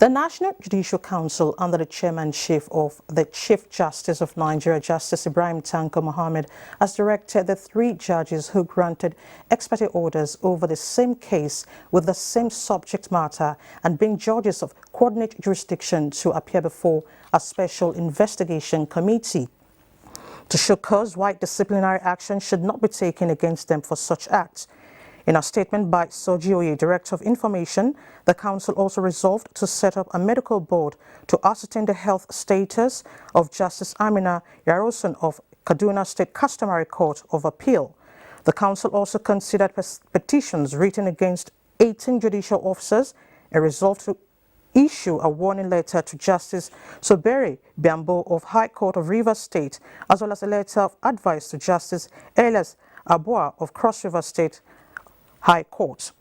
The National Judicial Council, under the chairmanship of the Chief Justice of Nigeria, Justice Ibrahim Tanko Mohammed, has directed the 3 judges who granted ex parte orders over the same case with the same subject matter and being judges of coordinate jurisdiction to appear before a special investigation committee to show cause why disciplinary action should not be taken against them for such acts. In a statement by Soji Oye, Director of Information, the Council also resolved to set up a medical board to ascertain the health status of Justice Amina Yarosun of Kaduna State Customary Court of Appeal. The Council also considered petitions written against 18 judicial officers and resolved to issue a warning letter to Justice Sobere Biambo of High Court of Rivers State, as well as a letter of advice to Justice Elias Abua of Cross River State High Court.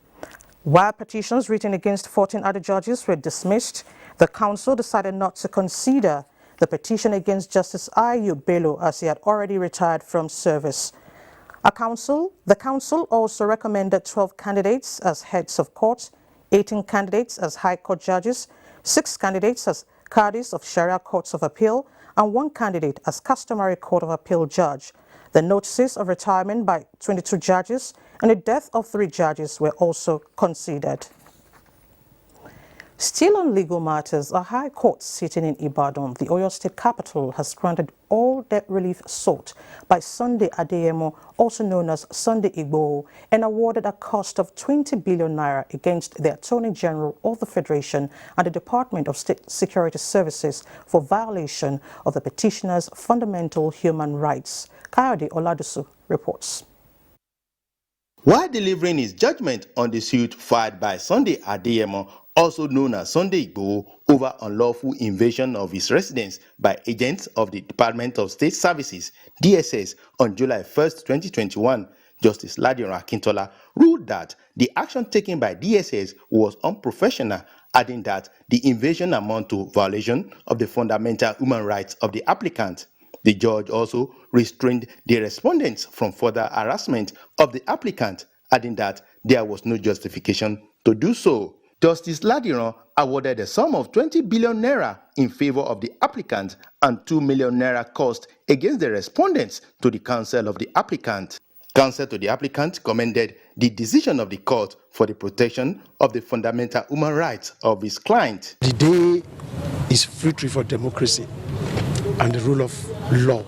While petitions written against 14 other judges were dismissed, the Council decided not to consider the petition against Justice Ayu Bello as he had already retired from service. The Council also recommended 12 candidates as heads of courts, 18 candidates as High Court judges, 6 candidates as Qadis of Sharia Courts of Appeal, and 1 candidate as Customary Court of Appeal judge. The notices of retirement by 22 judges and the death of 3 judges were also considered. Still on legal matters, a High Court sitting in Ibadan, the Oyo State capital, has granted all debt relief sought by Sunday Adeyemo, also known as Sunday Igboho, and awarded a cost of 20 billion naira against the Attorney General of the Federation and the Department of State Security Services for violation of the petitioner's fundamental human rights. Kayode Oladusu reports. While delivering his judgment on the suit filed by Sunday Adeyemo, also known as Sunday Igboho, over unlawful invasion of his residence by agents of the Department of State Services, DSS, on July 1, 2021, Justice Ladiran Akintola ruled that the action taken by DSS was unprofessional, adding that the invasion amounted to violation of the fundamental human rights of the applicant. The judge also restrained the respondents from further harassment of the applicant, adding that there was no justification to do so. Justice Ladiran awarded a sum of 20 billion naira in favor of the applicant and 2 million naira cost against the respondents to the counsel of the applicant. Counsel to the applicant commended the decision of the court for the protection of the fundamental human rights of his client. The day is victory for democracy and the rule of law.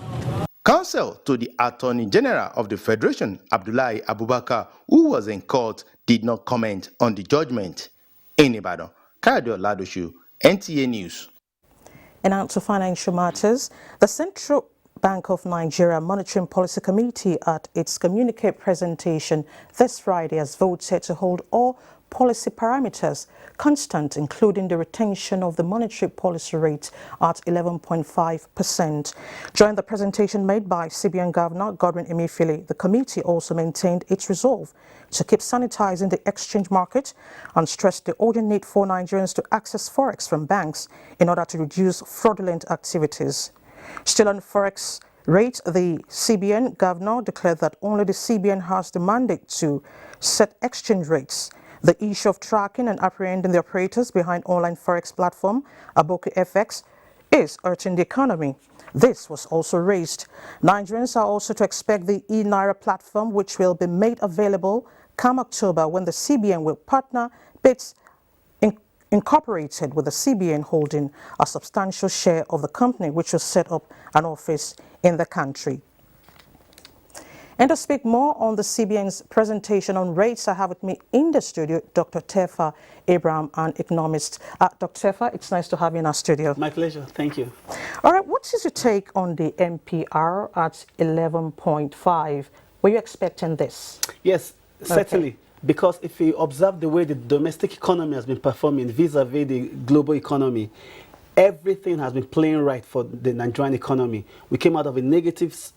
Counsel to the Attorney General of the Federation, Abdullahi Abubakar, who was in court, did not comment on the judgment. In Ibadan, Kayode Oladusu, NTA News. And out to financial matters, the Central Bank of Nigeria Monetary Policy Committee at its communique presentation this Friday has voted to hold all policy parameters constant, including the retention of the monetary policy rate at 11.5%. During the presentation made by CBN Governor Godwin Emefiele, the committee also maintained its resolve to keep sanitizing the exchange market and stressed the urgent need for Nigerians to access forex from banks in order to reduce fraudulent activities. Still on forex rate, the CBN governor declared that only the CBN has the mandate to set exchange rates. The issue of tracking and apprehending the operators behind online forex platform Aboku FX is hurting the economy. This was also raised. Nigerians are also to expect the e-Naira platform, which will be made available come October, when the CBN will partner BITS Incorporated with the CBN holding a substantial share of the company, which will set up an office in the country. And to speak more on the CBN's presentation on rates, I have with me in the studio Dr. Tefa Abraham, an economist. Dr. Tefa, it's nice to have you in our studio. My pleasure. Thank you. All right, what is your take on the MPR at 11.5? Were you expecting this? Yes, certainly. Okay. Because if you observe the way the domestic economy has been performing vis-a-vis the global economy, everything has been playing right for the Nigerian economy. We came out of a negative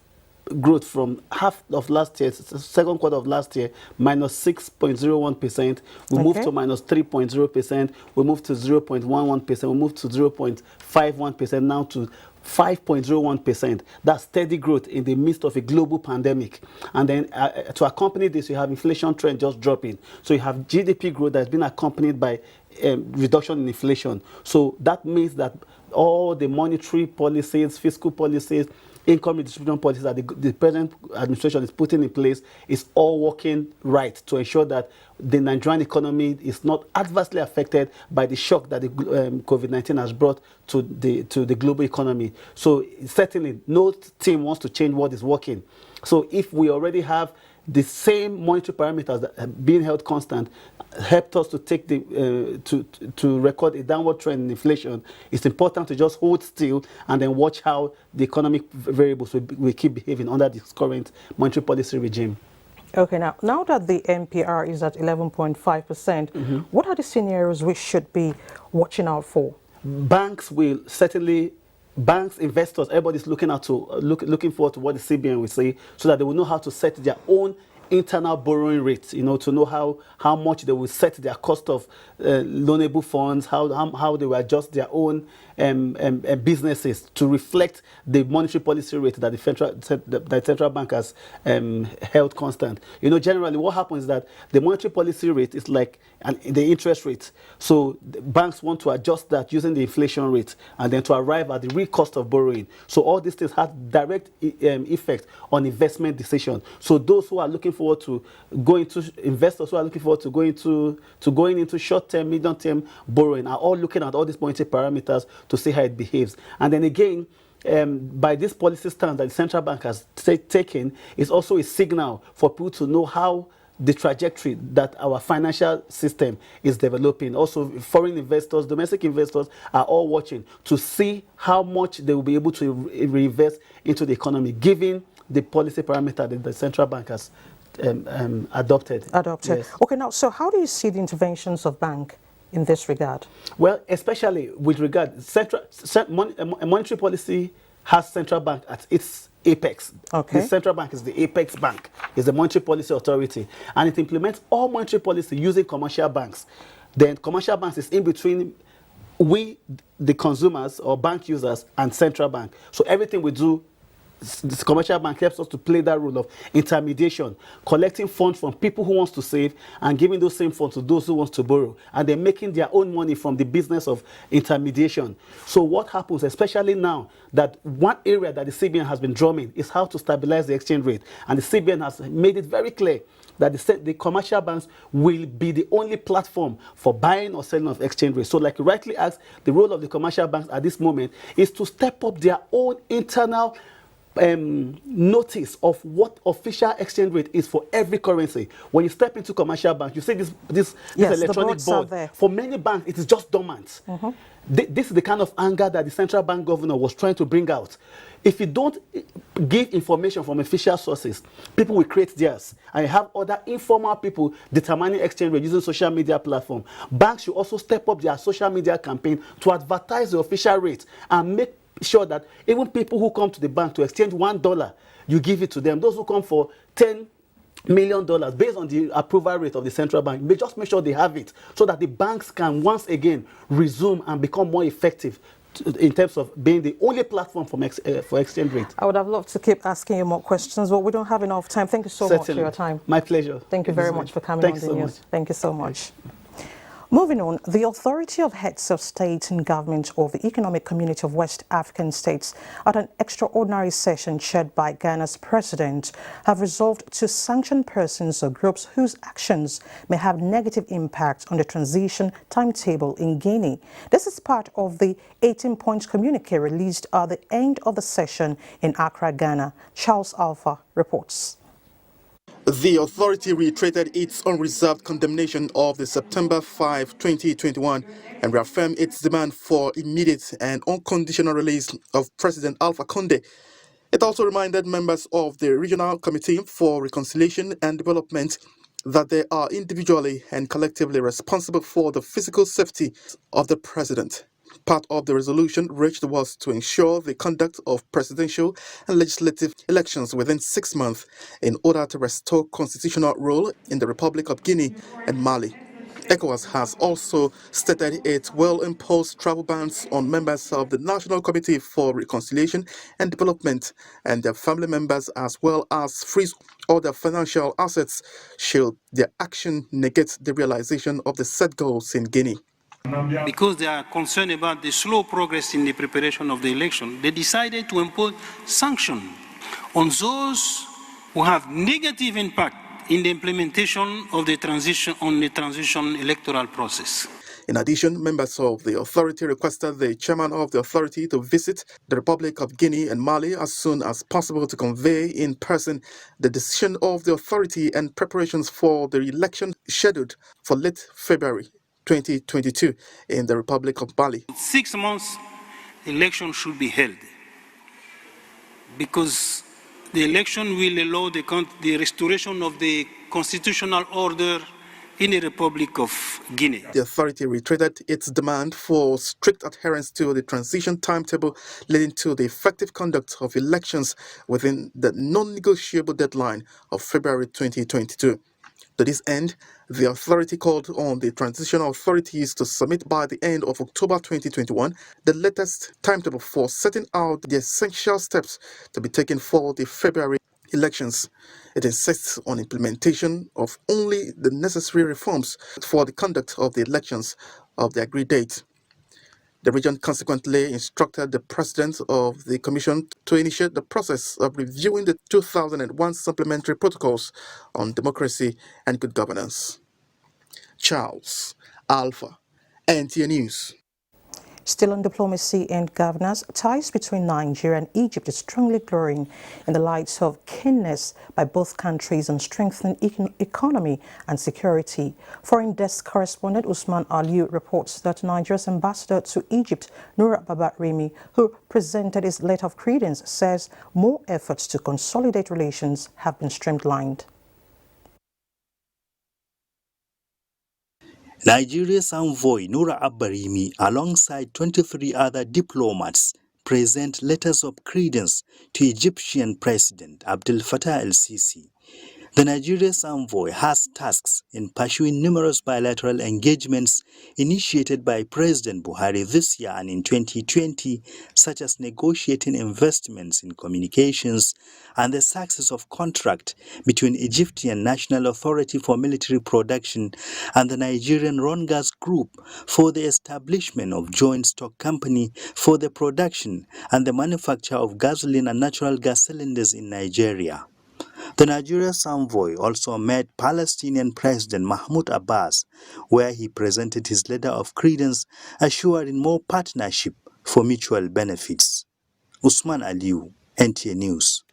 growth from half of last year, second quarter of last year, minus 6.01%. We moved to minus 3.0%. We moved to 0.11%. We moved to 0.51%. Now to 5.01%. That's steady growth in the midst of a global pandemic. And then to accompany this, you have inflation trend just dropping. So you have GDP growth that's been accompanied by reduction in inflation. So that means that all the monetary policies, fiscal policies, income redistribution policies that the present administration is putting in place is all working right to ensure that the Nigerian economy is not adversely affected by the shock that the COVID-19 has brought to the global economy. So certainly no team wants to change what is working. So if we already have the same monetary parameters that have been held constant, helped us to take the to record a downward trend in inflation, it's important to just hold still and then watch how the economic variables will keep behaving under this current monetary policy regime. Okay, now that the MPR is at 11.5%, what are the scenarios we should be watching out for? Banks will certainly, banks, investors, everybody's looking forward to what the CBN will say, so that they will know how to set their own internal borrowing rates, to know how much they will set their cost of loanable funds, how they will adjust their own businesses to reflect the monetary policy rate that the central bank has held constant. Generally what happens is that the monetary policy rate is like the interest rate. So the banks want to adjust that using the inflation rate and then to arrive at the real cost of borrowing. So all these things have direct effect on investment decisions. So those who are looking forward to investors who are looking forward to going into short-term, medium-term borrowing are all looking at all these monetary parameters to see how it behaves. And then again, by this policy stance that the central bank has taken, is also a signal for people to know how the trajectory that our financial system is developing. Also, foreign investors, domestic investors are all watching to see how much they will be able to reinvest into the economy, given the policy parameter that the central bank has adopted. Yes. Okay, now, so how do you see the interventions of bank in this regard? Well, especially with regard, monetary policy has central bank at its apex. Okay. The central bank is the apex bank, is the monetary policy authority, and it implements all monetary policy using commercial banks. Then commercial banks is in between we, the consumers or bank users, and central bank. So everything we do, this commercial bank helps us to play that role of intermediation, collecting funds from people who wants to save and giving those same funds to those who wants to borrow, and they're making their own money from the business of intermediation. So what happens, especially now that one area that the CBN has been drumming is how to stabilize the exchange rate, and the CBN has made it very clear that the commercial banks will be the only platform for buying or selling of exchange rates. So like you rightly asked, the role of the commercial banks at this moment is to step up their own internal notice of what official exchange rate is for every currency. When you step into commercial bank, you see this electronic board. For many banks, it is just dormant. This is the kind of anger that the central bank governor was trying to bring out. If you don't give information from official sources, people will create theirs, and you have other informal people determining exchange rate using social media platform. Banks should also step up their social media campaign to advertise the official rate and make sure that even people who come to the bank to exchange $1, you give it to them. Those who come for $10 million based on the approval rate of the central bank, they just make sure they have it so that the banks can once again resume and become more effective in terms of being the only platform for exchange rate. I would have loved to keep asking you more questions, but we don't have enough time. Thank you so much for your time. My pleasure. Thank you very much for coming on the news. Thank you so much. Moving on, the Authority of Heads of State and Government of the Economic Community of West African States, at an extraordinary session chaired by Ghana's president, have resolved to sanction persons or groups whose actions may have negative impact on the transition timetable in Guinea. This is part of the 18-point communique released at the end of the session in Accra, Ghana. Charles Alpha reports. The authority reiterated its unreserved condemnation of the September 5, 2021 and reaffirmed its demand for immediate and unconditional release of President Alpha Condé. It also reminded members of the Regional Committee for Reconciliation and Development that they are individually and collectively responsible for the physical safety of the president. Part of the resolution reached was to ensure the conduct of presidential and legislative elections within 6 months in order to restore constitutional rule in the Republic of Guinea and Mali. ECOWAS has also stated it will impose travel bans on members of the National Committee for Reconciliation and Development and their family members, as well as freeze all their financial assets should their action negate the realization of the set goals in Guinea. Because they are concerned about the slow progress in the preparation of the election, they decided to impose sanctions on those who have negative impact in the implementation of the transition electoral process. In addition, members of the authority requested the chairman of the authority to visit the Republic of Guinea and Mali as soon as possible to convey in person the decision of the authority and preparations for the election scheduled for late February 2022 in the Republic of Mali. In 6 months, the election should be held because the election will allow the restoration of the constitutional order in the Republic of Guinea. The authority reiterated its demand for strict adherence to the transition timetable leading to the effective conduct of elections within the non-negotiable deadline of February 2022. To this end, the authority called on the transitional authorities to submit by the end of October 2021 the latest timetable for setting out the essential steps to be taken for the February elections. It insists on implementation of only the necessary reforms for the conduct of the elections of the agreed date. The region consequently instructed the president of the commission to initiate the process of reviewing the 2001 supplementary protocols on democracy and good governance. Charles Alpha, NTA News. Still on diplomacy and governance, ties between Nigeria and Egypt is strongly growing in the light of keenness by both countries on strengthening economy and security. Foreign desk correspondent Usman Aliu reports that Nigeria's ambassador to Egypt, Noura Babatrimi, who presented his letter of credence, says more efforts to consolidate relations have been streamlined. Nigeria's envoy Noura Babatrimi, alongside 23 other diplomats, present letters of credence to Egyptian President Abdel Fattah el-Sisi. The Nigeria's envoy has tasks in pursuing numerous bilateral engagements initiated by President Buhari this year and in 2020, such as negotiating investments in communications and the success of contract between Egyptian National Authority for Military Production and the Nigerian Rongas Group for the establishment of joint stock company for the production and the manufacture of gasoline and natural gas cylinders in Nigeria. The Nigeria's envoy also met Palestinian President Mahmoud Abbas, where he presented his letter of credence assuring more partnership for mutual benefits. Usman Aliu, NTA News.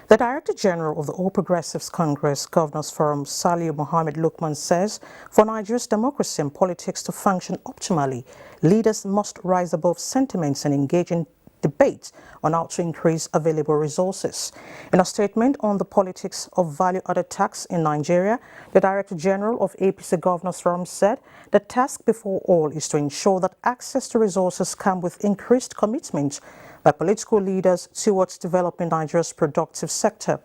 The Director General of the All Progressives Congress Governors Forum, Saliu Mohammed Lukman, says for Nigeria's democracy and politics to function optimally, leaders must rise above sentiments and engage in debate on how to increase available resources. In a statement on the politics of value-added tax in Nigeria, the Director General of APC Governors Forum said the task before all is to ensure that access to resources come with increased commitment by political leaders towards developing Nigeria's productive sector.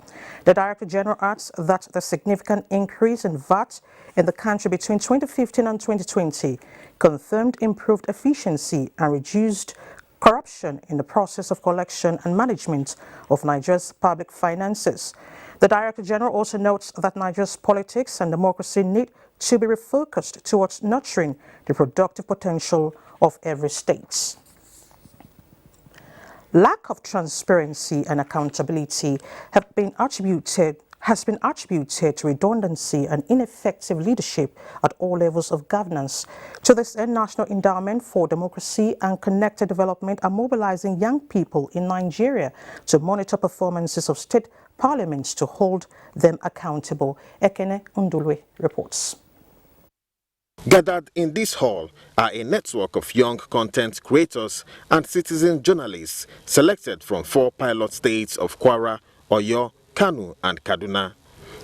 The Director General adds that the significant increase in VAT in the country between 2015 and 2020 confirmed improved efficiency and reduced corruption in the process of collection and management of Nigeria's public finances. The Director General also notes that Nigeria's politics and democracy need to be refocused towards nurturing the productive potential of every state. Lack of transparency and accountability has been attributed to redundancy and ineffective leadership at all levels of governance. To this end, National Endowment for Democracy and Connected Development are mobilizing young people in Nigeria to monitor performances of state parliaments to hold them accountable. Ekene Undulwe reports. Gathered in this hall are a network of young content creators and citizen journalists selected from 4 pilot states of Kwara, Oyo, Kano and Kaduna.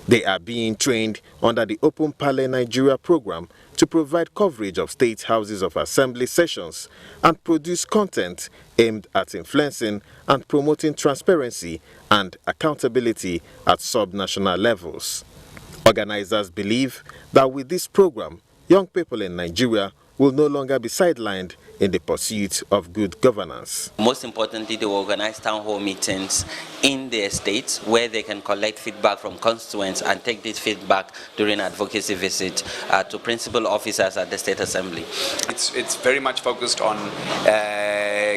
They are being trained under the Open Parle Nigeria program to provide coverage of state houses of assembly sessions and produce content aimed at influencing and promoting transparency and accountability at subnational levels. Organizers believe that with this program, young people in Nigeria will no longer be sidelined in the pursuit of good governance. Most importantly, they will organize town hall meetings in their states where they can collect feedback from constituents and take this feedback during advocacy visit to principal officers at the State Assembly. It's very much focused on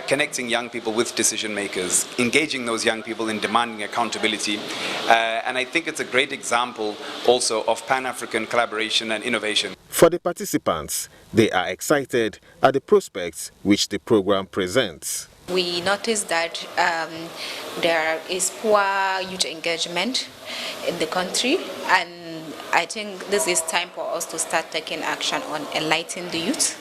connecting young people with decision makers, engaging those young people in demanding accountability, and I think it's a great example also of Pan-African collaboration and innovation. For the participants, they are excited at the prospects which the program presents. We noticed that there is poor youth engagement in the country, and I think this is time for us to start taking action on enlightening the youth.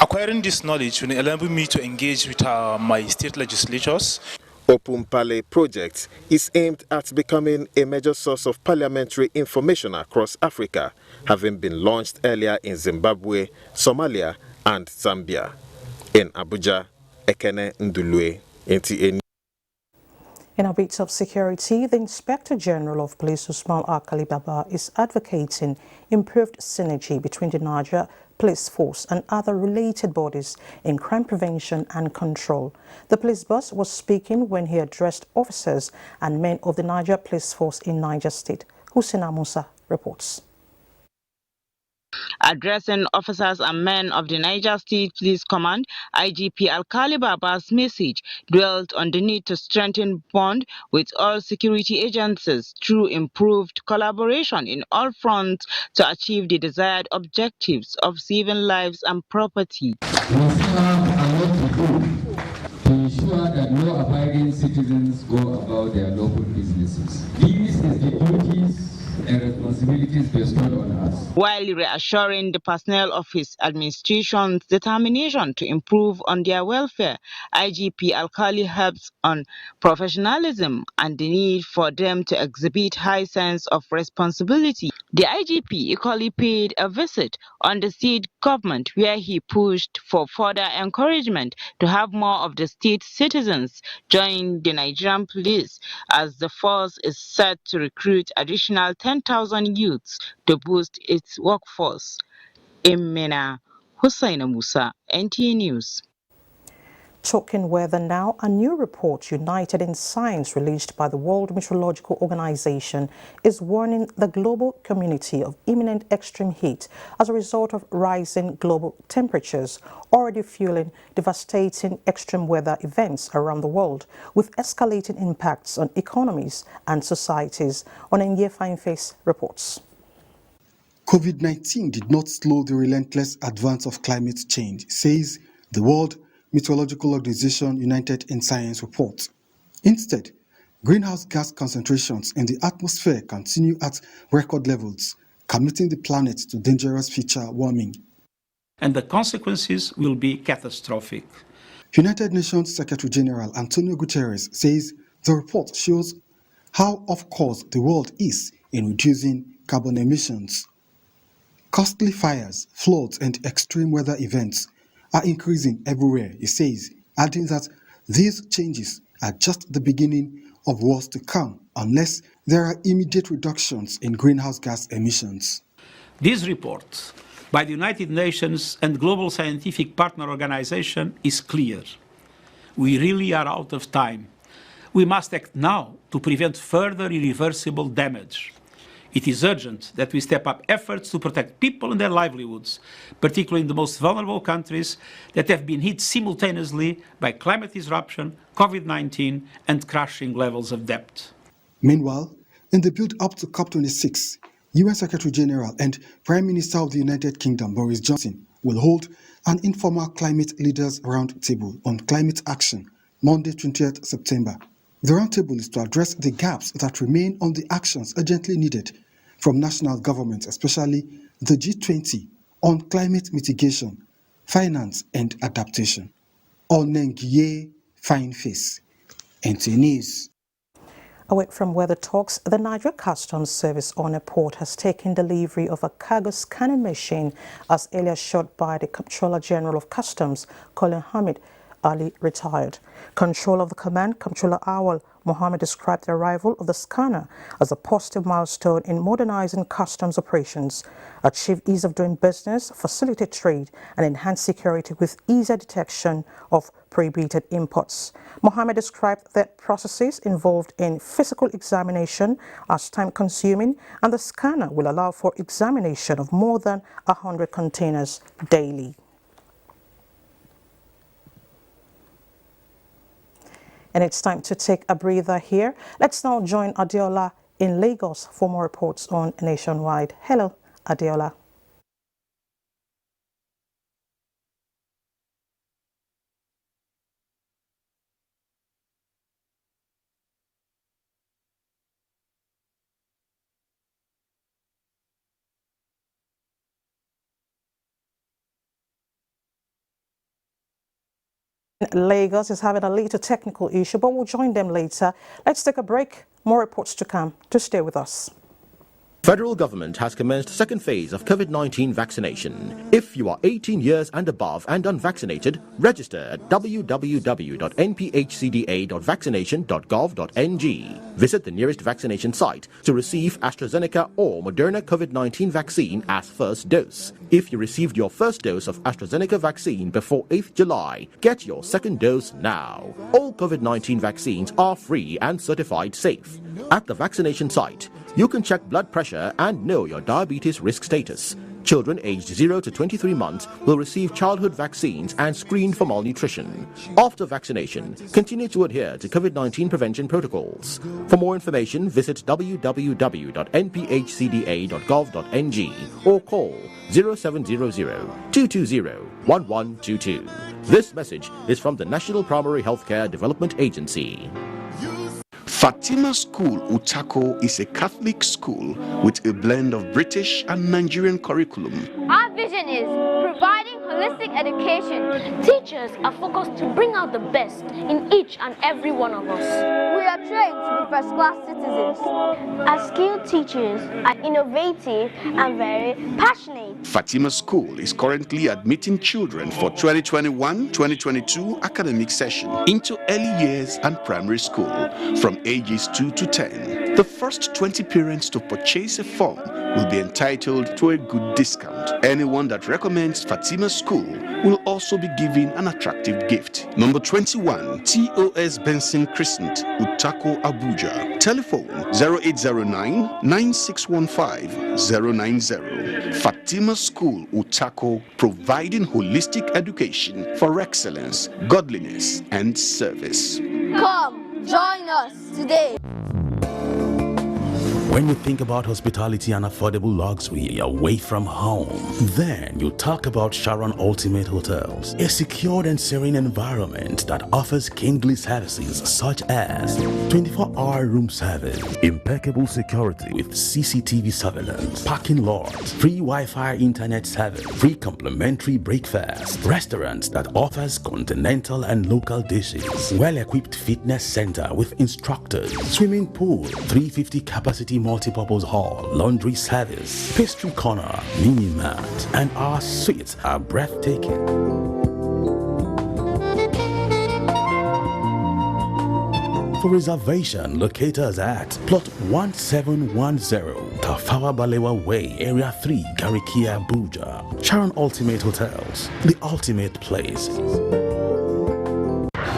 Acquiring this knowledge will enable me to engage with my state legislatures. Open Parley project is aimed at becoming a major source of parliamentary information across Africa, having been launched earlier in Zimbabwe, Somalia, and Zambia. In Abuja, Ekene Ndulue, NTA. In a bit of security, the Inspector General of Police Usman Alkali Baba is advocating improved synergy between the Niger Police Force and other related bodies in crime prevention and control. The police boss was speaking when he addressed officers and men of the Niger Police Force in Niger State. Hussein Musa reports. Addressing officers and men of the Niger State Police Command, IGP Alkali Baba's message dwelt on the need to strengthen bond with all security agencies through improved collaboration in all fronts to achieve the desired objectives of saving lives and property. We have a lot to do to ensure that law-abiding citizens go about their local businesses. This is the duties and responsibilities bestowed on us. While reassuring the personnel of his administration's determination to improve on their welfare, IGP Alkali harps on professionalism and the need for them to exhibit high sense of responsibility. The IGP equally paid a visit on the state government where he pushed for further encouragement to have more of the state citizens join the Nigerian police, as the force is set to recruit additional 10,000 youths to boost its workforce. In Mina, Hussein Musa, NTA News. Talking weather now, a new report united in science released by the World Meteorological Organization is warning the global community of imminent extreme heat as a result of rising global temperatures, already fueling devastating extreme weather events around the world, with escalating impacts on economies and societies. Onenye Fineface reports. COVID-19 did not slow the relentless advance of climate change, says the World Meteorological Organization United in Science report. Instead, greenhouse gas concentrations in the atmosphere continue at record levels, committing the planet to dangerous future warming. And the consequences will be catastrophic. United Nations Secretary General Antonio Guterres says the report shows how off course the world is in reducing carbon emissions. Costly fires, floods, and extreme weather events are increasing everywhere, he says, adding that these changes are just the beginning of wars to come unless there are immediate reductions in greenhouse gas emissions. This report by the United Nations and Global Scientific Partner Organization is clear. We really are out of time. We must act now to prevent further irreversible damage. It is urgent that we step up efforts to protect people and their livelihoods, particularly in the most vulnerable countries that have been hit simultaneously by climate disruption, COVID-19, and crashing levels of debt. Meanwhile, in the build-up to COP26, UN Secretary General and Prime Minister of the United Kingdom, Boris Johnson, will hold an informal climate leaders roundtable on climate action Monday, 20th September. The roundtable is to address the gaps that remain on the actions urgently needed from national governments, especially the G20, on climate mitigation, finance, and adaptation. Onenye Fineface, NTA News. Away from weather talks, the Niger Customs Service on a port has taken delivery of a cargo scanning machine as earlier shot by the Comptroller General of Customs, Colin Hamid Ali, retired. Control of the command, Comptroller Awal Mohammed described the arrival of the scanner as a positive milestone in modernizing customs operations, achieve ease of doing business, facilitate trade, and enhance security with easier detection of prohibited imports. Mohammed described that processes involved in physical examination as time-consuming, and the scanner will allow for examination of more than 100 containers daily. And it's time to take a breather here. Let's now join Adeola in Lagos for more reports on Nationwide. Hello, Adeola. Lagos is having a little technical issue, but we'll join them later. Let's take a break. More reports to come. To stay with us. Federal government has commenced second phase of COVID-19 vaccination. If you are 18 years and above and unvaccinated, register at www.nphcda.vaccination.gov.ng. Visit the nearest vaccination site to receive AstraZeneca or Moderna COVID-19 vaccine as first dose. If you received your first dose of AstraZeneca vaccine before 8th July, get your second dose now. All COVID-19 vaccines are free and certified safe. At the vaccination site, you can check blood pressure and know your diabetes risk status. Children aged 0 to 23 months will receive childhood vaccines and screened for malnutrition. After vaccination, continue to adhere to COVID-19 prevention protocols. For more information, visit www.nphcda.gov.ng or call 0700-220-1122. This message is from the National Primary Healthcare Development Agency. Fatima School Utako is a Catholic school with a blend of British and Nigerian curriculum. Our vision is providing holistic education. Teachers are focused to bring out the best in each and every one of us. We are trained to be first-class citizens. Our skilled teachers are innovative and very passionate. Fatima School is currently admitting children for 2021-2022 academic session into early years and primary school from ages 2 to 10. The first 20 parents to purchase a form will be entitled to a good discount. Anyone that recommends Fatima School will also be given an attractive gift. Number 21, TOS Benson Crescent, Utako, Abuja. Telephone 0809-9615-090. Fatima School Utako, providing holistic education for excellence, godliness, and service. Come, join us today. When you think about hospitality and affordable luxury away from home, then you talk about Sharon Ultimate Hotels, a secured and serene environment that offers kingly services such as 24-hour room service, impeccable security with CCTV surveillance, parking lots, free Wi-Fi internet service, free complimentary breakfast, restaurants that offers continental and local dishes, well-equipped fitness center with instructors, swimming pool, 350 capacity multi-purpose hall, laundry service, pastry corner, mini mart, and our suites are breathtaking. For reservation, locate us at plot 1710 Tafawa Balewa Way, Area 3, Garikia, Abuja. Sharon Ultimate Hotels, the ultimate place.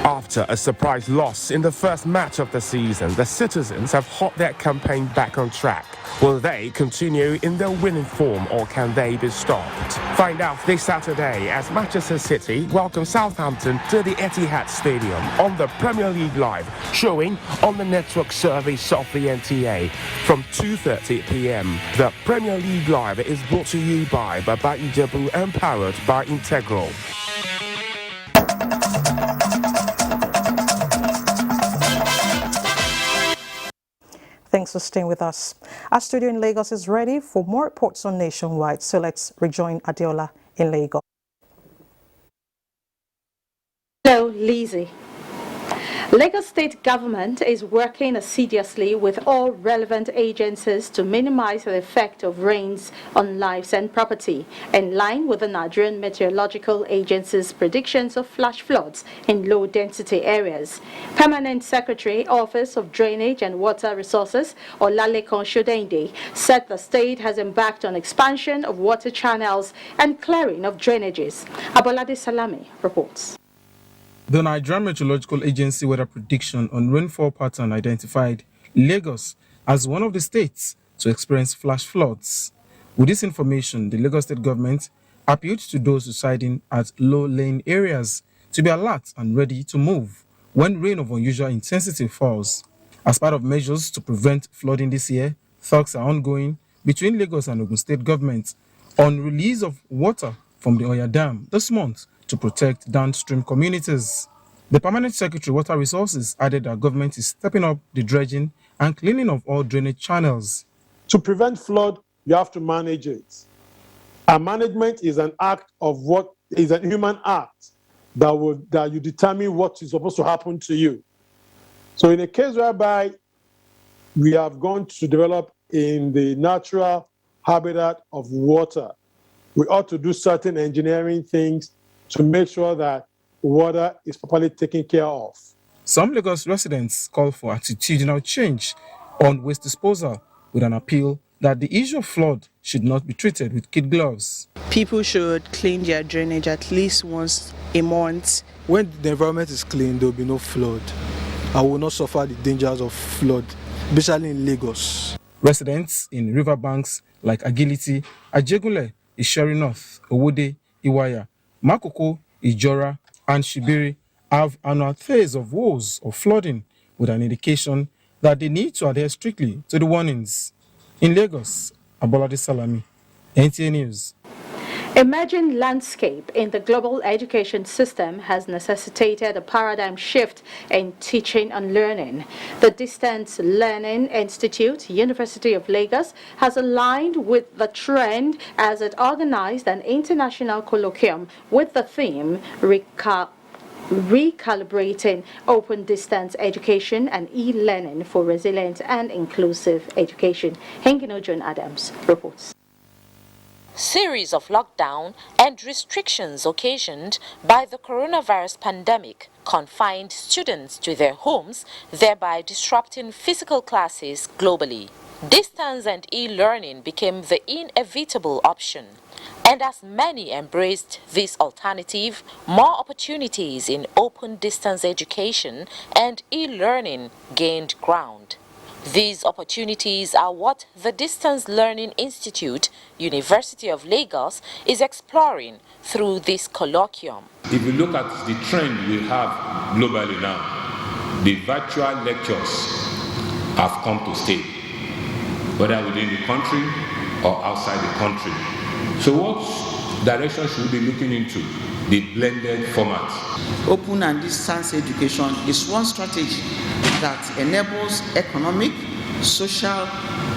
After a surprise loss in the first match of the season, the citizens have hot their campaign back on track. Will they continue in their winning form or can they be stopped? Find out this Saturday as Manchester City welcome Southampton to the Etihad Stadium on the Premier League Live, showing on the network service of the NTA from 2:30 p.m. The Premier League Live is brought to you by Baba Ijebu and powered by Integral. Thanks for staying with us. Our studio in Lagos is ready for more reports on Nationwide, so let's rejoin Adeola in Lagos. Hello, Lizzie. Lagos State government is working assiduously with all relevant agencies to minimize the effect of rains on lives and property, in line with the Nigerian Meteorological Agency's predictions of flash floods in low-density areas. Permanent Secretary, Office of Drainage and Water Resources, Olalekan Shodende, said the state has embarked on expansion of water channels and clearing of drainages. Abolade Salami reports. The Nigerian Meteorological Agency weather prediction on rainfall pattern identified Lagos as one of the states to experience flash floods. With this information, the Lagos State government appealed to those residing at low-lying areas to be alert and ready to move when rain of unusual intensity falls. As part of measures to prevent flooding this year, talks are ongoing between Lagos and Ogun State governments on release of water from the Oya Dam this month to protect downstream communities. The Permanent Secretary, Water Resources, added that government is stepping up the dredging and cleaning of all drainage channels. To prevent flood, you have to manage it. And management is an act of what is a human act that you determine what is supposed to happen to you. So in a case whereby we have gone to develop in the natural habitat of water, we ought to do certain engineering things to make sure that water is properly taken care of. Some Lagos residents call for attitudinal change on waste disposal, with an appeal that the issue of flood should not be treated with kid gloves. People should clean their drainage at least once a month. When the environment is clean, there will be no flood. I will not suffer the dangers of flood, especially in Lagos. Residents in riverbanks like Agility, Ajegunle, Isheri North, Owode, Iwaya, Makoko, Ijora, and Shibiri have annual tales of woes of flooding, with an indication that they need to adhere strictly to the warnings. In Lagos, Abolade Salami, NTA News. Emerging landscape in the global education system has necessitated a paradigm shift in teaching and learning. The Distance Learning Institute, University of Lagos, has aligned with the trend as it organized an international colloquium with the theme recalibrating open distance education and e-learning for resilient and inclusive education. Hengino John Adams reports. Series of lockdown and restrictions occasioned by the coronavirus pandemic confined students to their homes, thereby disrupting physical classes globally. Distance and e-learning became the inevitable option. And as many embraced this alternative, more opportunities in open distance education and e-learning gained ground. These opportunities are what the Distance Learning Institute, University of Lagos, is exploring through this colloquium. If you look at the trend we have globally now, the virtual lectures have come to stay, whether within the country or outside the country. So what direction should we be looking into? The blended format. Open and distance education is one strategy that enables economic, social,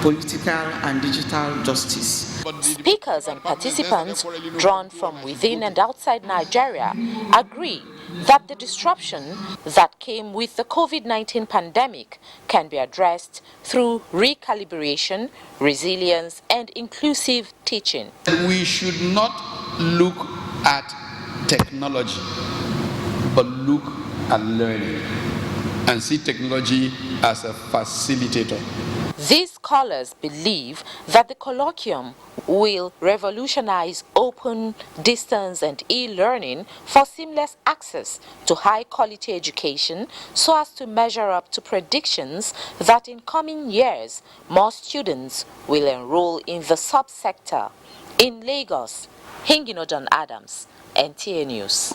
political, and digital justice. Speakers and participants drawn from within and outside Nigeria agree that the disruption that came with the COVID-19 pandemic can be addressed through recalibration, resilience, and inclusive teaching. We should not look at technology, but look at learning and see technology as a facilitator. These scholars believe that the colloquium will revolutionize open, distance, and e-learning for seamless access to high-quality education so as to measure up to predictions that in coming years, more students will enroll in the subsector. In Lagos, Hingino John Adams, NTA News.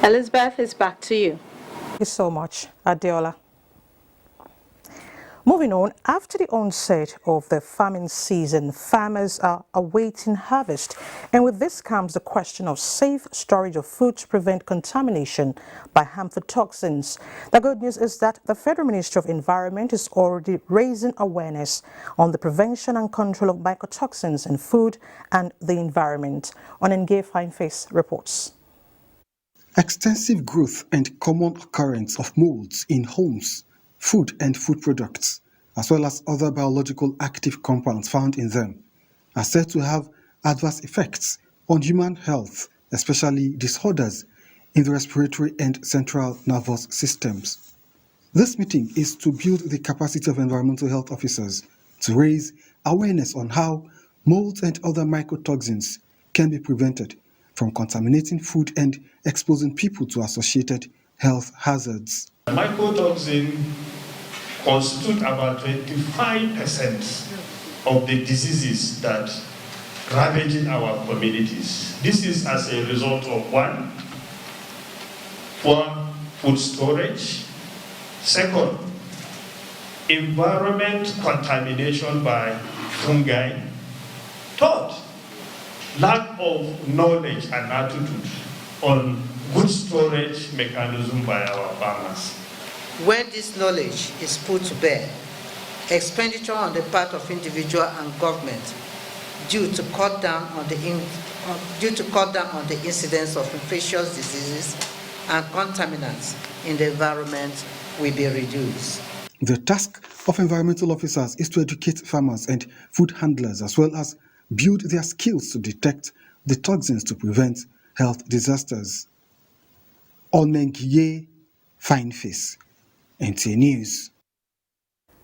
Elizabeth, is back to you. Thank you so much, Adeola. Moving on, after the onset of the farming season, farmers are awaiting harvest. And with this comes the question of safe storage of food to prevent contamination by harmful toxins. The good news is that the Federal Ministry of Environment is already raising awareness on the prevention and control of mycotoxins in food and the environment. NTA Fineface reports. Extensive growth and common occurrence of molds in homes, food and food products, as well as other biological active compounds found in them, are said to have adverse effects on human health, especially disorders in the respiratory and central nervous systems. This meeting is to build the capacity of environmental health officers to raise awareness on how molds and other mycotoxins can be prevented from contaminating food and exposing people to associated health hazards. Mycotoxin constitute about 25% of the diseases that ravaging our communities. This is as a result of one, poor food storage. Second, environment contamination by fungi. Third, lack of knowledge and attitude on good storage mechanism by our farmers. When this knowledge is put to bear, expenditure on the part of individual and government due to cut down on the incidence of infectious diseases and contaminants in the environment will be reduced. The task of environmental officers is to educate farmers and food handlers as well as build their skills to detect the toxins to prevent health disasters. NTA Fineface, NTA News.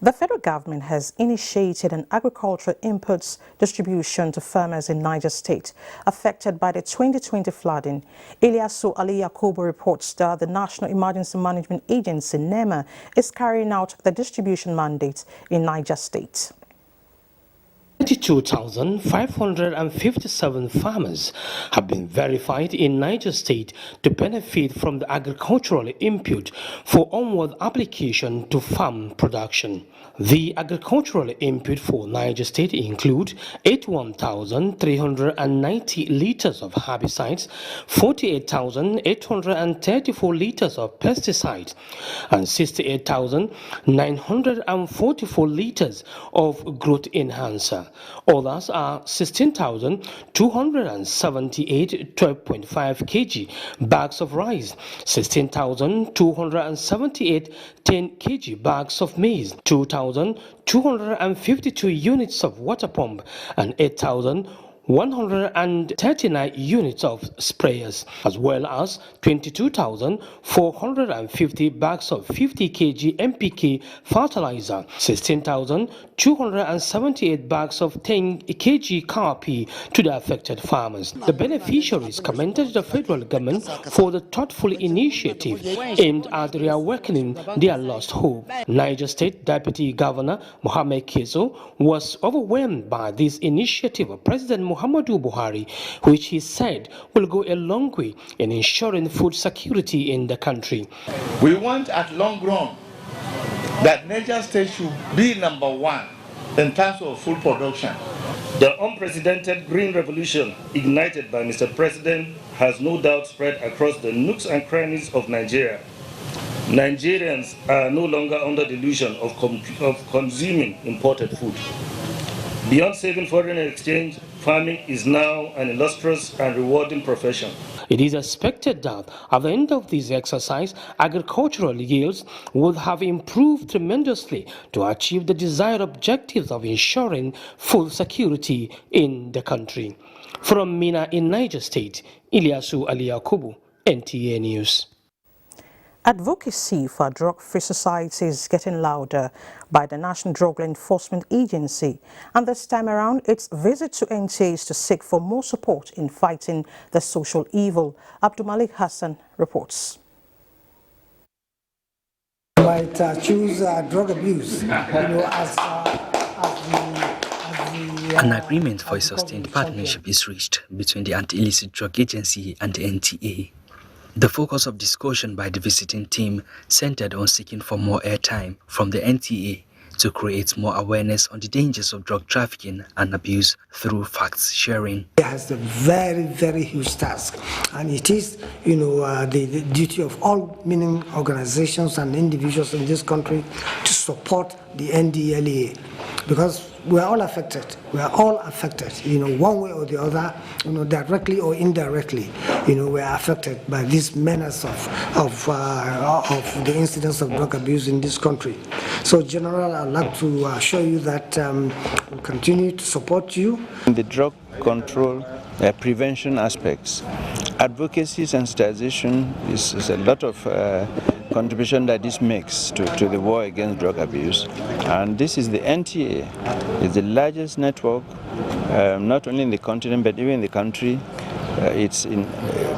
The federal government has initiated an agricultural inputs distribution to farmers in Niger State affected by the 2020 flooding. Ilyasu Ali Yakubu reports that the National Emergency Management Agency, NEMA, is carrying out the distribution mandate in Niger State. 22,557 farmers have been verified in Niger State to benefit from the agricultural input for onward application to farm production. The agricultural input for Niger State include 81,390 liters of herbicides, 48,834 liters of pesticides, and 68,944 liters of growth enhancer. Others are 16,278 12.5 kg bags of rice, 16,278 10 kg bags of maize, 2,252 units of water pump, and 8,139 units of sprayers, as well as 22,450 bags of 50 kg NPK fertilizer, 16,278 bags of 10 kg cowpea to the affected farmers. The beneficiaries commended the federal government for the thoughtful initiative aimed at reawakening their lost hope. Niger State Deputy Governor Mohamed Kezo was overwhelmed by this initiative of President Muhammadu Buhari, which he said will go a long way in ensuring food security in the country. We want at long run that Niger State should be #1 in terms of food production. The unprecedented green revolution ignited by Mr. President has no doubt spread across the nooks and crannies of Nigeria. Nigerians are no longer under the illusion of consuming imported food. Beyond saving foreign exchange, farming is now an illustrious and rewarding profession. It is expected that at the end of this exercise, agricultural yields would have improved tremendously to achieve the desired objectives of ensuring food security in the country. From Mina in Niger State, Ilyasu Ali Yakubu, NTA News. Advocacy for a drug-free society is getting louder by the National Drug Law Enforcement Agency, and this time around its visit to NTA is to seek for more support in fighting the social evil. Abdul Malik Hassan reports. Might choose drug abuse, An agreement for a sustained partnership is reached between the Anti-Illicit Drug Agency and the NTA. The focus of discussion by the visiting team centered on seeking for more airtime from the NTA to create more awareness on the dangers of drug trafficking and abuse through facts sharing. It has a very, very huge task, and it is, the duty of all meaning organizations and individuals in this country to support the NDLEA, because we are all affected. We are all affected, one way or the other, directly or indirectly. We are affected by this menace of the incidence of drug abuse in this country. So, General, I'd like to assure you that we continue to support you. The drug control prevention aspects, advocacy sensitization is a lot of contribution that this makes to the war against drug abuse. And this is the NTA. It's the largest network, not only in the continent but even in the country. It's in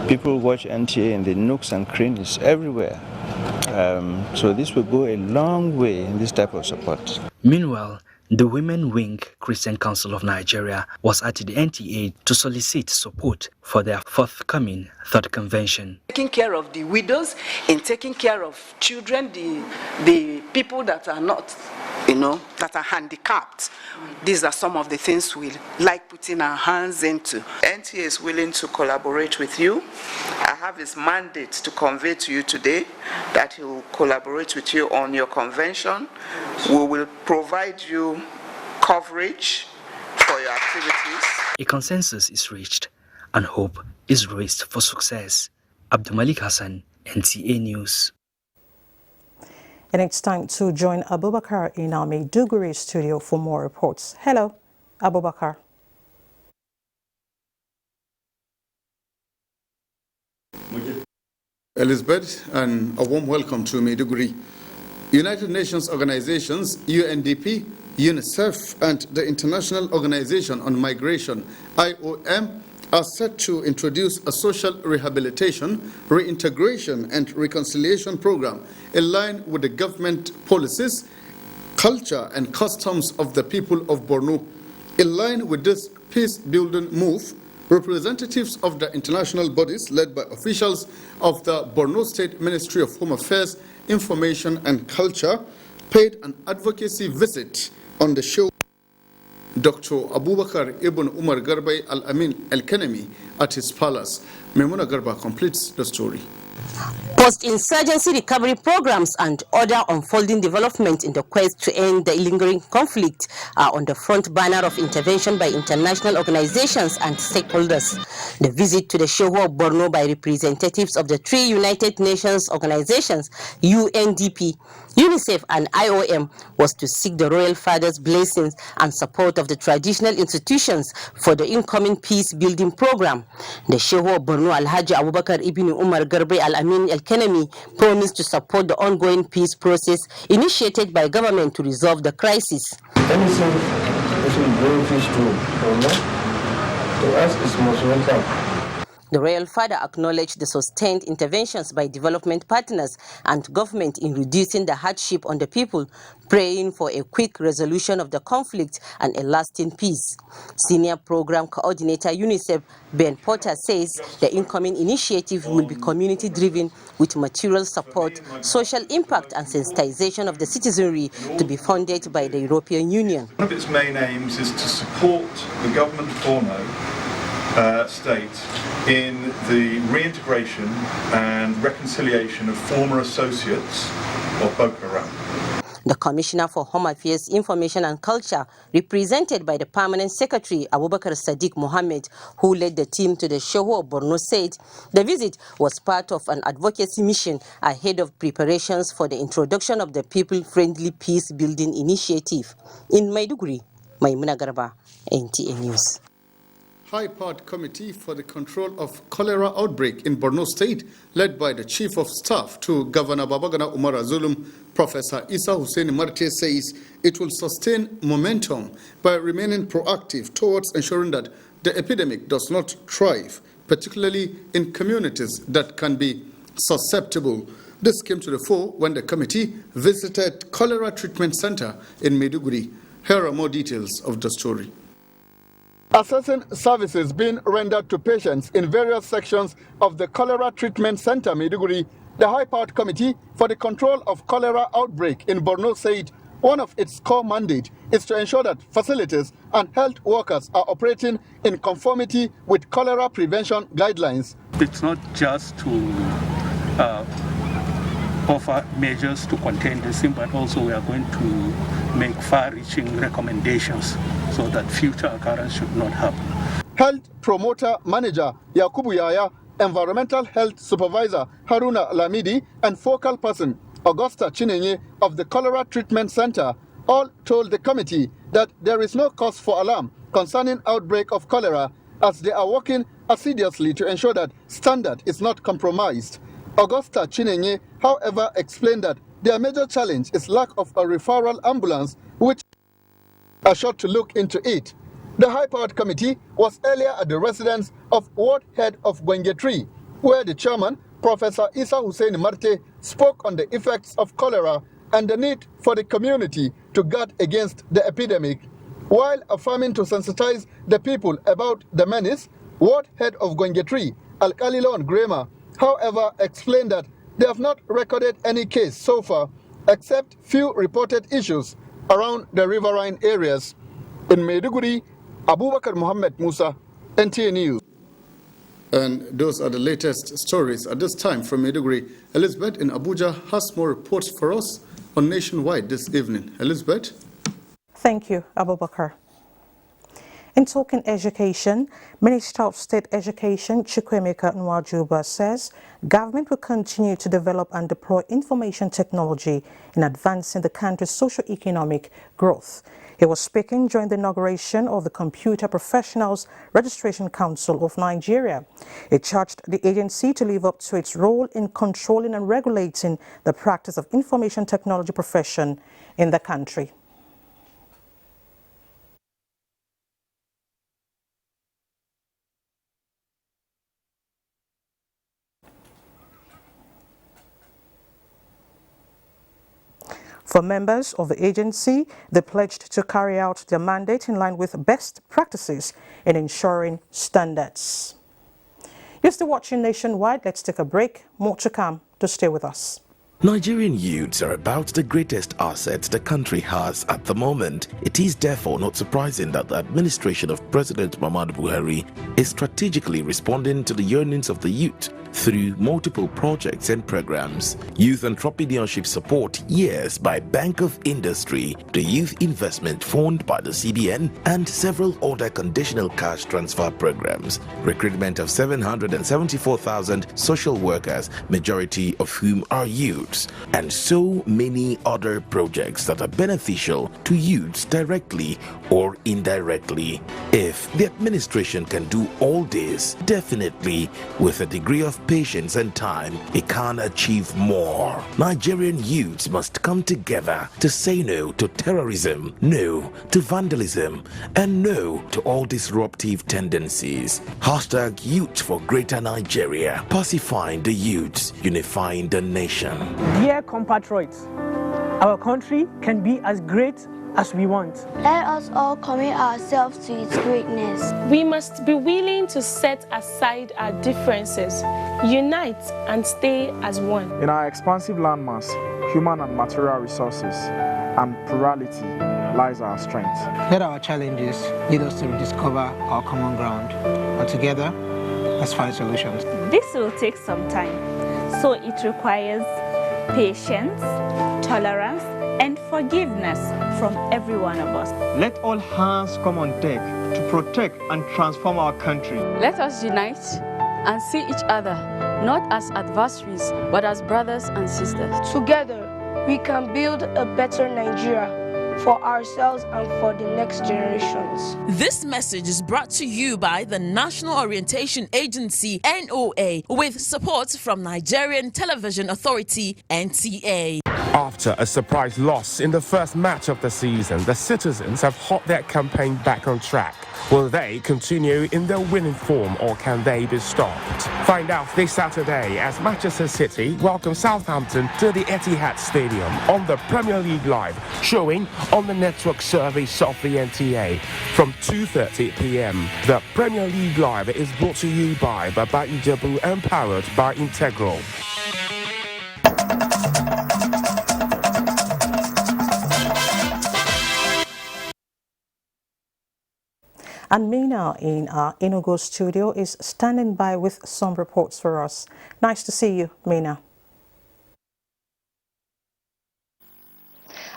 people watch NTA in the nooks and crannies everywhere. So this will go a long way in this type of support. Meanwhile, the Women Wing Christian Council of Nigeria was at the NTA to solicit support for their forthcoming third convention. Taking care of the widows, in taking care of children, the people that are not, that are handicapped. These are some of the things we like putting our hands into. NTA is willing to collaborate with you. I have his mandate to convey to you today that he will collaborate with you on your convention. We will provide you coverage for your activities. A consensus is reached and hope is raised for success. Abdulmalik Hassan, NTA News. And it's time to join Abubakar in our Maiduguri studio for more reports. Hello, Abubakar. Elizabeth, and a warm welcome to Maiduguri. United Nations organizations, UNDP, UNICEF, and the International Organization on Migration, IOM, are set to introduce a social rehabilitation, reintegration, and reconciliation program in line with the government policies, culture, and customs of the people of Borno. In line with this peace-building move, representatives of the international bodies led by officials of the Borno State Ministry of Home Affairs, Information and Culture paid an advocacy visit on the show. Dr. Abubakar Ibn Umar Garbay Al-Amin Al-Kanemi at his palace. Memuna Garba completes the story. Post-insurgency recovery programs and other unfolding developments in the quest to end the lingering conflict are on the front banner of intervention by international organizations and stakeholders. The visit to the Shehu of Borno by representatives of the three United Nations organizations, UNDP, UNICEF and IOM, was to seek the Royal Father's blessings and support of the traditional institutions for the incoming peace-building program. The Shehu of Borno Alhaji Abubakar Ibn Umar Garbe Al-Amin Al-Kanemi promised to support the ongoing peace process initiated by government to resolve the crisis. Anything that will bring peace to us is most welcome. The Royal Father acknowledged the sustained interventions by development partners and government in reducing the hardship on the people, praying for a quick resolution of the conflict and a lasting peace. Senior Program Coordinator UNICEF Ben Porter says the incoming initiative will be community-driven with material support, social impact and sensitization of the citizenry to be funded by the European Union. One of its main aims is to support the government of Borno state in the reintegration and reconciliation of former associates of Boko Haram. The Commissioner for Home Affairs, Information and Culture, represented by the Permanent Secretary Abubakar Sadiq Mohammed, who led the team to the Shehu of Borno, said the visit was part of an advocacy mission ahead of preparations for the introduction of the people-friendly peace-building initiative. In Maiduguri, Maimuna Garba, NTA News. High-powered Committee for the Control of Cholera Outbreak in Borno State, led by the Chief of Staff to Governor Babagana Umar Zulum, Professor Isa Hussein Marte, says it will sustain momentum by remaining proactive towards ensuring that the epidemic does not thrive, particularly in communities that can be susceptible. This came to the fore when the committee visited Cholera Treatment Center in Maiduguri. Here are more details of the story. Assessing services being rendered to patients in various sections of the Cholera Treatment Center, Maiduguri, the High-Powered Committee for the Control of Cholera Outbreak in Borno State One of its core mandates is to ensure that facilities and health workers are operating in conformity with cholera prevention guidelines. It's not just to offer measures to contain this thing, but also we are going to make far-reaching recommendations so that future occurrence should not happen. Health Promoter Manager Yakubu Yaya, Environmental Health Supervisor Haruna Lamidi, and focal person Augusta Chinenye of the Cholera Treatment Center all told the committee that there is no cause for alarm concerning outbreak of cholera, as they are working assiduously to ensure that standard is not compromised. Augusta Chinenye, however, explained that their major challenge is lack of a referral ambulance, which are sure to look into it. The high-powered committee was earlier at the residence of Ward Head of Gwengetri, where the chairman, Professor Isa Hussein Marte, spoke on the effects of cholera and the need for the community to guard against the epidemic. While affirming to sensitize the people about the menace, Ward Head of Gwengetri, Alkalilon Grema, however, explained that they have not recorded any case so far, except few reported issues around the riverine areas. In Maiduguri, Abubakar Muhammad Musa, NTA News. And those are the latest stories at this time from Maiduguri. Elizabeth in Abuja has more reports for us on Nationwide this evening. Elizabeth? Thank you, Abubakar. In talking education, Minister of State Education Chukwemeka Nwajuba says government will continue to develop and deploy information technology in advancing the country's socio-economic growth. He was speaking during the inauguration of the Computer Professionals Registration Council of Nigeria. He charged the agency to live up to its role in controlling and regulating the practice of information technology profession in the country. For members of the agency, they pledged to carry out their mandate in line with best practices in ensuring standards. You're still watching Nationwide. Let's take a break. More to come. To stay with us. Nigerian youths are about the greatest assets the country has at the moment. It is therefore not surprising that the administration of President Muhammadu Buhari is strategically responding to the yearnings of the youth through multiple projects and programs. Youth Entrepreneurship Support Years by Bank of Industry, the Youth Investment Fund by the CBN, and several other conditional cash transfer programs. Recruitment of 774,000 social workers, majority of whom are youths, and so many other projects that are beneficial to youths directly or indirectly. If the administration can do all this, definitely with a degree of patience and time, it can achieve more. Nigerian youths must come together to say no to terrorism, no to vandalism, and no to all disruptive tendencies. Hashtag Youth for Greater Nigeria, pacifying the youths, unifying the nation. Dear compatriots, our country can be as great as we want. Let us all commit ourselves to its greatness. We must be willing to set aside our differences, unite and stay as one. In our expansive landmass, human and material resources, and plurality lies our strength. Let our challenges lead us to rediscover our common ground, and together, let's find solutions. This will take some time, so it requires patience, tolerance, and forgiveness from every one of us. Let all hands come on deck to protect and transform our country. Let us unite and see each other not as adversaries, but as brothers and sisters. Together, we can build a better Nigeria for ourselves and for the next generations. This message is brought to you by the National Orientation Agency, NOA, with support from Nigerian Television Authority, NTA. After a surprise loss in the first match of the season, the citizens have hot their campaign back on track. Will they continue in their winning form, or can they be stopped? Find out this Saturday as Manchester City welcome Southampton to the Etihad Stadium on the Premier League Live, showing on the network service of the NTA from 2:30 p.m. The Premier League Live is brought to you by Baba Ijebu and powered by Integral. And Mina in our Enugu studio is standing by with some reports for us. Nice to see you, Mina.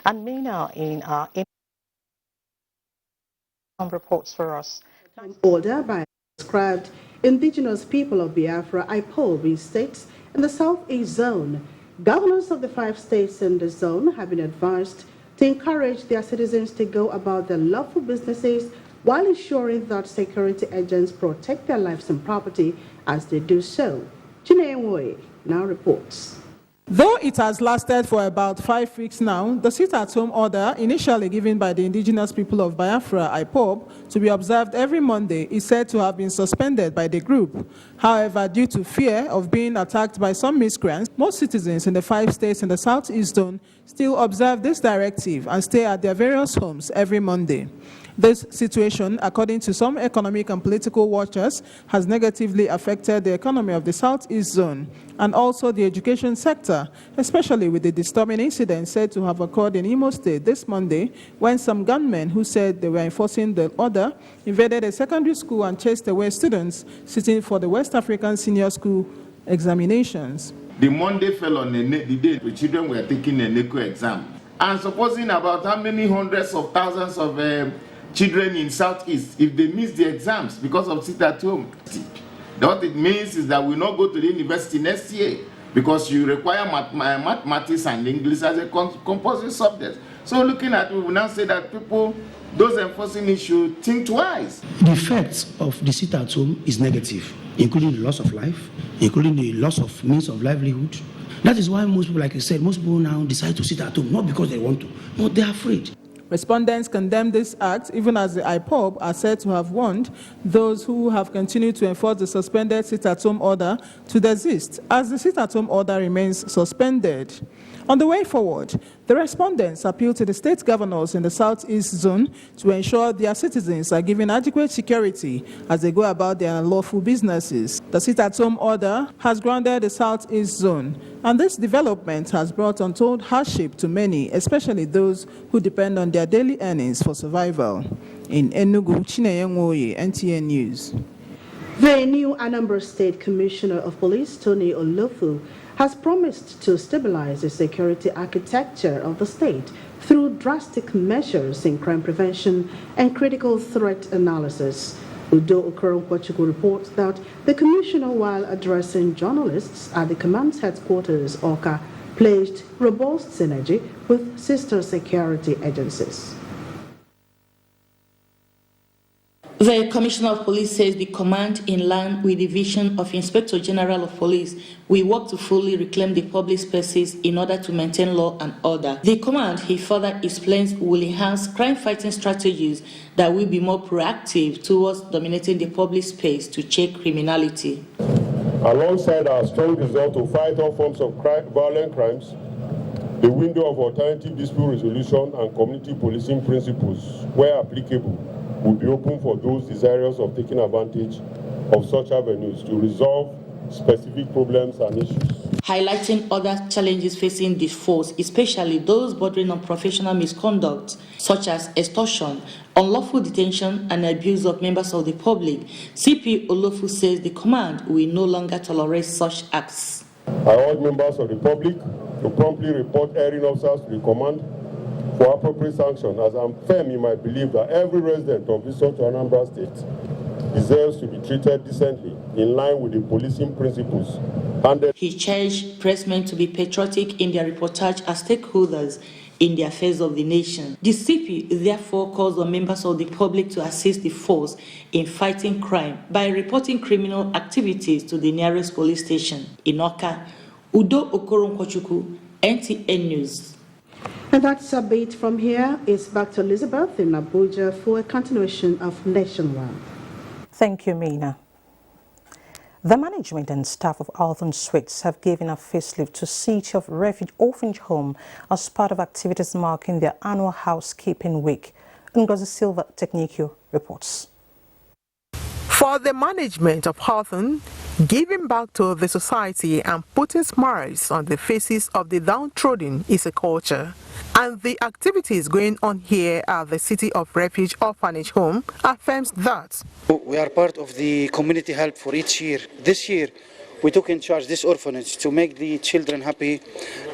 And Mina in our some reports for us. Order by described indigenous people of Biafra, IPOB states in the Southeast Zone. Governors of the 5 states in the zone have been advised to encourage their citizens to go about their lawful businesses while ensuring that security agents protect their lives and property as they do so. Chinenwe now reports. Though it has lasted for about 5 weeks now, the sit-at-home order, initially given by the indigenous people of Biafra, IPOB, to be observed every Monday, is said to have been suspended by the group. However, due to fear of being attacked by some miscreants, most citizens in the 5 states in the Southeast Zone still observe this directive and stay at their various homes every Monday. This situation, according to some economic and political watchers, has negatively affected the economy of the Southeast Zone and also the education sector, especially with the disturbing incident said to have occurred in Imo State this Monday when some gunmen who said they were enforcing the order invaded a secondary school and chased away students sitting for the West African Senior School examinations. The Monday fell on the day the children were taking a NECO exam. And supposing about how many hundreds of thousands of children in Southeast, if they miss the exams because of sit-at-home, what it means is that we not go to the university next year because you require mathematics and English as a compulsory subject. So looking at it, we will now say that people, those enforcing it should think twice. The effects of the sit-at-home is negative, including the loss of life, including the loss of means of livelihood. That is why most people, like you said, most people now decide to sit at home, not because they want to, but they are afraid. Respondents condemn this act, even as the IPOB are said to have warned those who have continued to enforce the suspended sit-at-home order to desist, as the sit-at-home order remains suspended. On the way forward, the respondents appeal to the state governors in the Southeast Zone to ensure their citizens are given adequate security as they go about their lawful businesses. The sit-at-home order has grounded the Southeast Zone, and this development has brought untold hardship to many, especially those who depend on their daily earnings for survival. In Enugu, Chinenye, NTA News. The new Anambra State Commissioner of Police, Tony Olofu, has promised to stabilize the security architecture of the state through drastic measures in crime prevention and critical threat analysis. Udo Okoronkwachuku reports that the commissioner, while addressing journalists at the command's headquarters, Oka, pledged robust synergy with sister security agencies. The Commissioner of Police says the command, in line with the vision of Inspector General of Police, will work to fully reclaim the public spaces in order to maintain law and order. The command, he further explains, will enhance crime-fighting strategies that will be more proactive towards dominating the public space to check criminality. Alongside our strong resolve to fight all forms of violent crimes, the window of alternative dispute resolution and community policing principles, where applicable, will be open for those desirous of taking advantage of such avenues to resolve specific problems and issues. Highlighting other challenges facing this force, especially those bordering on professional misconduct, such as extortion, unlawful detention, and abuse of members of the public, CP Olofu says the command will no longer tolerate such acts. I urge members of the public to promptly report erring officers to the command for appropriate sanction, as I'm firm in my belief that every resident of this Anambra State deserves to be treated decently in line with the policing principles. He charged pressmen to be patriotic in their reportage as stakeholders in the affairs of the nation. The CP therefore calls on members of the public to assist the force in fighting crime by reporting criminal activities to the nearest police station. In Oka, Udo Okoronkwachuku, NTA News. And that's a bit from here. It's back to Elizabeth in Abuja for a continuation of Nationwide. Thank you, Mina. The management and staff of Alton Suites have given a facelift to City of Refuge Orphanage Home as part of activities marking their annual housekeeping week. Ngozi Silva Technicio reports. For the management of Alton, giving back to the society and putting smiles on the faces of the downtrodden is a culture. And the activities going on here at the City of Refuge Orphanage Home affirms that. We are part of the community help for each year. This year, we took in charge this orphanage to make the children happy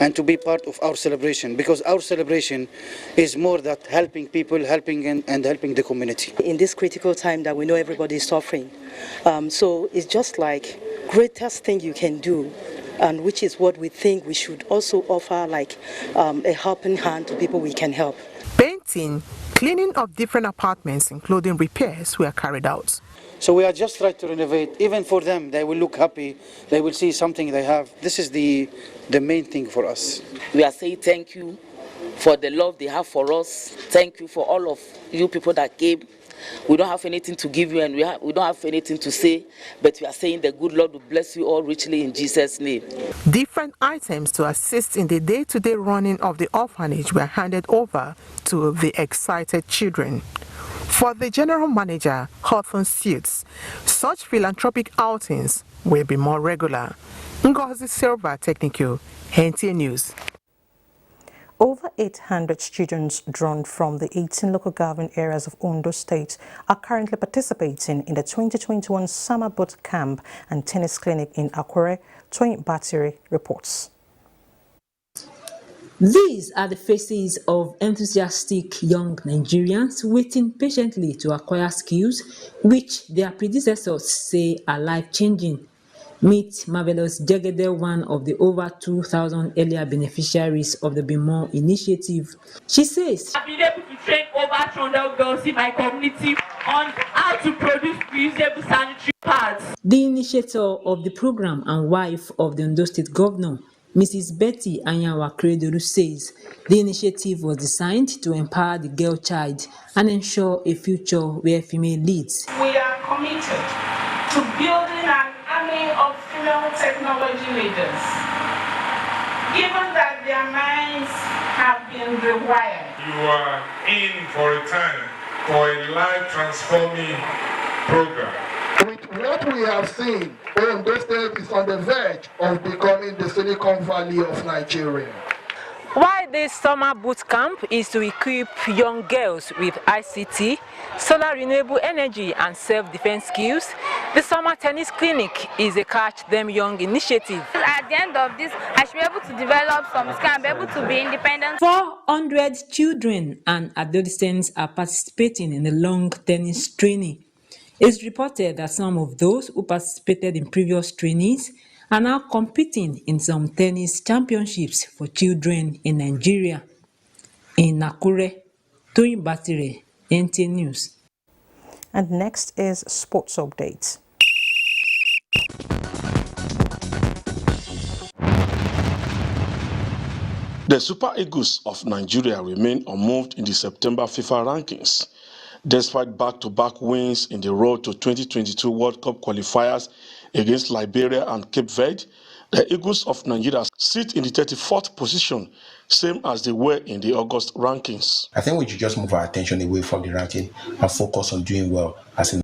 and to be part of our celebration, because our celebration is more that helping people, helping and helping the community. In this critical time that we know everybody is suffering, so it's just like greatest thing you can do, and which is what we think we should also offer, like a helping hand to people we can help. Painting, cleaning of different apartments, including repairs, were carried out. So we are just trying to renovate. Even for them, they will look happy. They will see something they have. This is the main thing for us. We are saying thank you for the love they have for us. Thank you for all of you people that came. We don't have anything to give you, and we don't have anything to say, but we are saying the good Lord will bless you all richly in Jesus' name. Different items to assist in the day-to-day running of the orphanage were handed over to the excited children. For the general manager, Hawthorne Suits, such philanthropic outings will be more regular. Ngozi Silva, Technical, NTA News. Over 800 students drawn from the 18 local government areas of Ondo State are currently participating in the 2021 Summer Boot Camp and Tennis Clinic in Akure. Toyin Batiri reports. These are the faces of enthusiastic young Nigerians waiting patiently to acquire skills which their predecessors say are life-changing. Meet Marvelous Jegede, one of the over 2,000 earlier beneficiaries of the Be More initiative. She says, I've been able to train over 200 girls in my community on how to produce reusable sanitary pads. The initiator of the program and wife of the Ondo State Governor, Mrs. Betty Anyanwa Kredoru, says the initiative was designed to empower the girl child and ensure a future where female leads. We are committed to building an army of female technology leaders, given that their minds have been rewired. You are in for a time for a life-transforming program. With what we have seen, Ondo State is on the verge of becoming the Silicon Valley of Nigeria. Why this summer boot camp is to equip young girls with ICT, solar renewable energy and self-defense skills, the summer tennis clinic is a Catch Them Young initiative. At the end of this, I should be able to develop some skills and be able to be independent. 400 children and adolescents are participating in the long tennis training. It's reported that some of those who participated in previous trainings are now competing in some tennis championships for children in Nigeria. In Nakure, Toyin Batire, NTA News. And next is sports updates. The Super Eagles of Nigeria remain unmoved in the September FIFA rankings. Despite back-to-back wins in the road to 2022 World Cup qualifiers against Liberia and Cape Verde, the Eagles of Nigeria sit in the 34th position, same as they were in the August rankings. I think we should just move our attention away from the ranking and focus on doing well as a